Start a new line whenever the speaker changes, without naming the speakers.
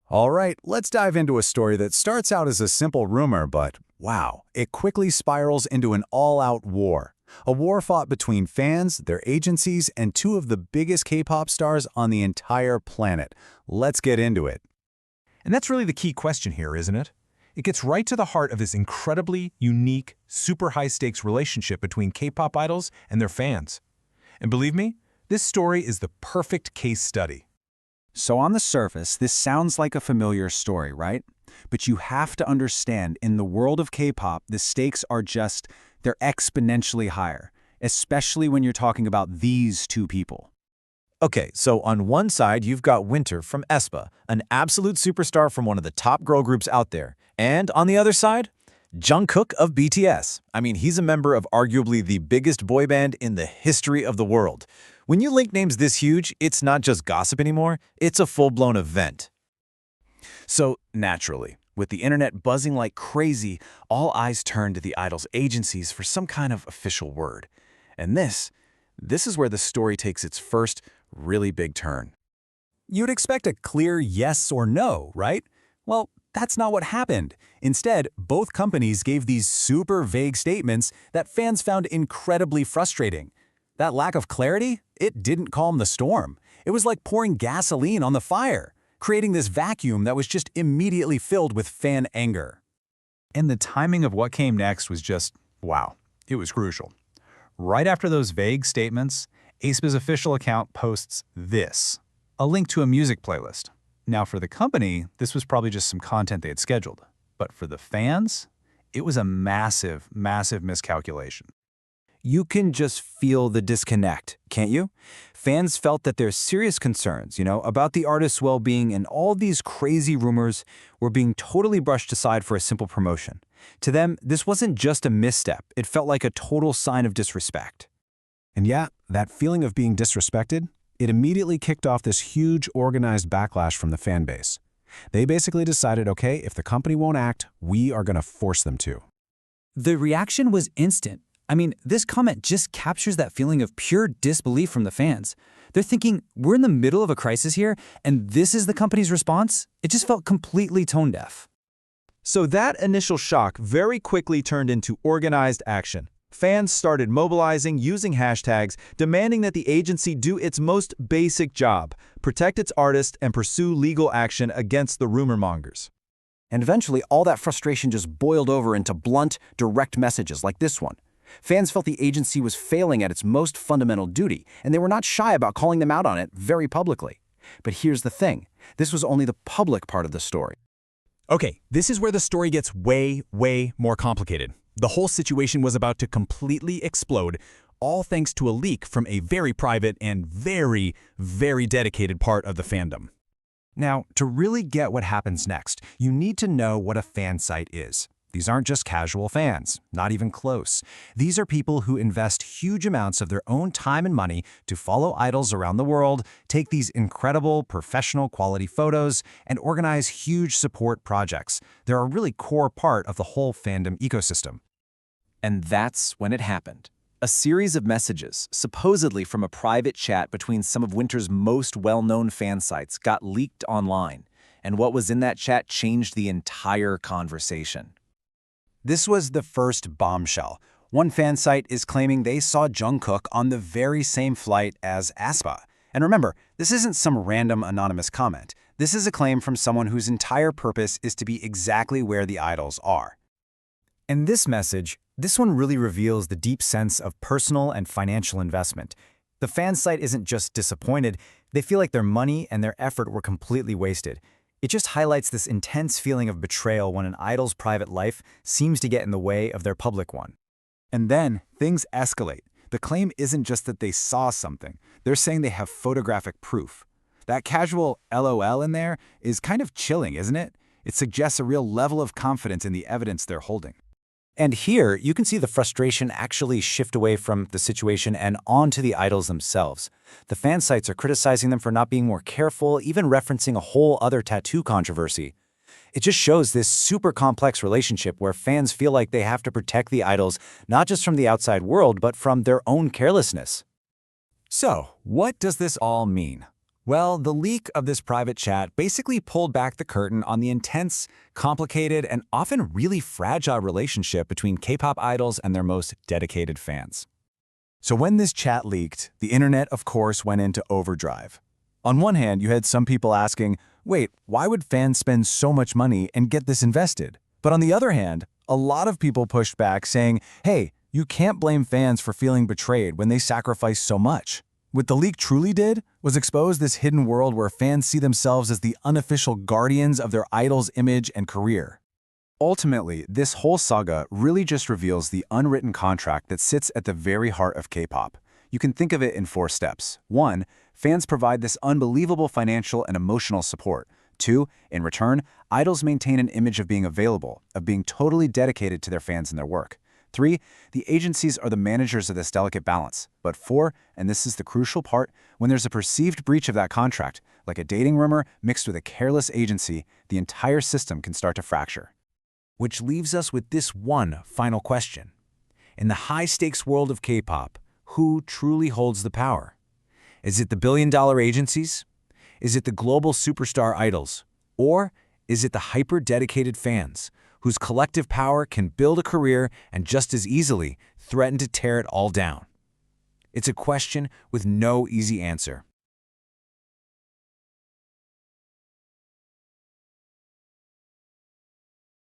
All right, let's dive into a story that starts out as a simple rumor, but wow, it quickly spirals into an all-out war. A war fought between fans, their agencies, and two of the biggest K-pop stars on the entire planet. Let's get into it.
And that's really the key question here, isn't it? It gets right to the heart of this incredibly unique, super high-stakes relationship between K-pop idols and their fans. And believe me, this story is the perfect case study.
So on the surface, this sounds like a familiar story, right? But you have to understand, in the world of K-pop, the stakes are they're exponentially higher, especially when you're talking about these two people.
Okay, so on one side, you've got Winter from aespa, an absolute superstar from one of the top girl groups out there. And on the other side, Jungkook of BTS. I mean, he's a member of arguably the biggest boy band in the history of the world. When you link names this huge, it's not just gossip anymore, it's a full-blown event.
So, naturally, with the internet buzzing like crazy, all eyes turn to the idols' agencies for some kind of official word. And this is where the story takes its first really big turn. You'd expect a clear yes or no, right? Well, that's not what happened. Instead, both companies gave these super vague statements that fans found incredibly frustrating. That lack of clarity, it didn't calm the storm. It was like pouring gasoline on the fire, creating this vacuum that was just immediately filled with fan anger.
And the timing of what came next was just, wow, it was crucial. Right after those vague statements, aespa's official account posts this, a link to a music playlist. Now for the company, this was probably just some content they had scheduled. But for the fans, it was a massive, massive miscalculation.
You can just feel the disconnect, can't you? Fans felt that their serious concerns, about the artist's well-being and all these crazy rumors were being totally brushed aside for a simple promotion. To them, this wasn't just a misstep. It felt like a total sign of disrespect. And yeah, that feeling of being disrespected, it immediately kicked off this huge organized backlash from the fan base. They basically decided, okay, if the company won't act, we are going to force them to.
The reaction was instant. I mean, this comment just captures that feeling of pure disbelief from the fans. They're thinking, we're in the middle of a crisis here, and this is the company's response? It just felt completely tone-deaf.
So that initial shock very quickly turned into organized action. Fans started mobilizing, using hashtags, demanding that the agency do its most basic job, protect its artist and pursue legal action against the rumor mongers.
And eventually, all that frustration just boiled over into blunt, direct messages like this one. Fans felt the agency was failing at its most fundamental duty, and they were not shy about calling them out on it very publicly. But here's the thing. This was only the public part of the story.
Okay, this is where the story gets way, way more complicated. The whole situation was about to completely explode, all thanks to a leak from a very private and very, very dedicated part of the fandom. Now, to really get what happens next, you need to know what a fan site is. These aren't just casual fans, not even close. These are people who invest huge amounts of their own time and money to follow idols around the world, take these incredible, professional quality photos, and organize huge support projects. They're a really core part of the whole fandom ecosystem.
And that's when it happened. A series of messages, supposedly from a private chat between some of Winter's most well-known fan sites, got leaked online. And what was in that chat changed the entire conversation. This was the first bombshell. One fan site is claiming they saw Jungkook on the very same flight as aespa. And remember, this isn't some random anonymous comment. This is a claim from someone whose entire purpose is to be exactly where the idols are.
And this message, this one really reveals the deep sense of personal and financial investment. The fan site isn't just disappointed, they feel like their money and their effort were completely wasted. It just highlights this intense feeling of betrayal when an idol's private life seems to get in the way of their public one.
And then things escalate. The claim isn't just that they saw something. They're saying they have photographic proof. That casual LOL in there is kind of chilling, isn't it? It suggests a real level of confidence in the evidence they're holding.
And here, you can see the frustration actually shift away from the situation and onto the idols themselves. The fan sites are criticizing them for not being more careful, even referencing a whole other tattoo controversy. It just shows this super complex relationship where fans feel like they have to protect the idols not just from the outside world, but from their own carelessness.
So, what does this all mean?
Well, the leak of this private chat basically pulled back the curtain on the intense, complicated, and often really fragile relationship between K-pop idols and their most dedicated fans.
So when this chat leaked, the internet, of course, went into overdrive. On one hand, you had some people asking, wait, why would fans spend so much money and get this invested? But on the other hand, a lot of people pushed back saying, hey, you can't blame fans for feeling betrayed when they sacrifice so much. What the leak truly did was expose this hidden world where fans see themselves as the unofficial guardians of their idol's image and career. Ultimately, this whole saga really just reveals the unwritten contract that sits at the very heart of K-pop. You can think of it in 4 steps. 1, fans provide this unbelievable financial and emotional support. 2, in return, idols maintain an image of being available, of being totally dedicated to their fans and their work. 3, the agencies are the managers of this delicate balance. But 4, and this is the crucial part, when there's a perceived breach of that contract, like a dating rumor mixed with a careless agency, the entire system can start to fracture. Which leaves us with this one final question. In the high-stakes world of K-pop, who truly holds the power? Is it the billion-dollar agencies? Is it the global superstar idols? Or is it the hyper-dedicated fans, whose collective power can build a career and just as easily threaten to tear it all down? It's a question with no easy answer.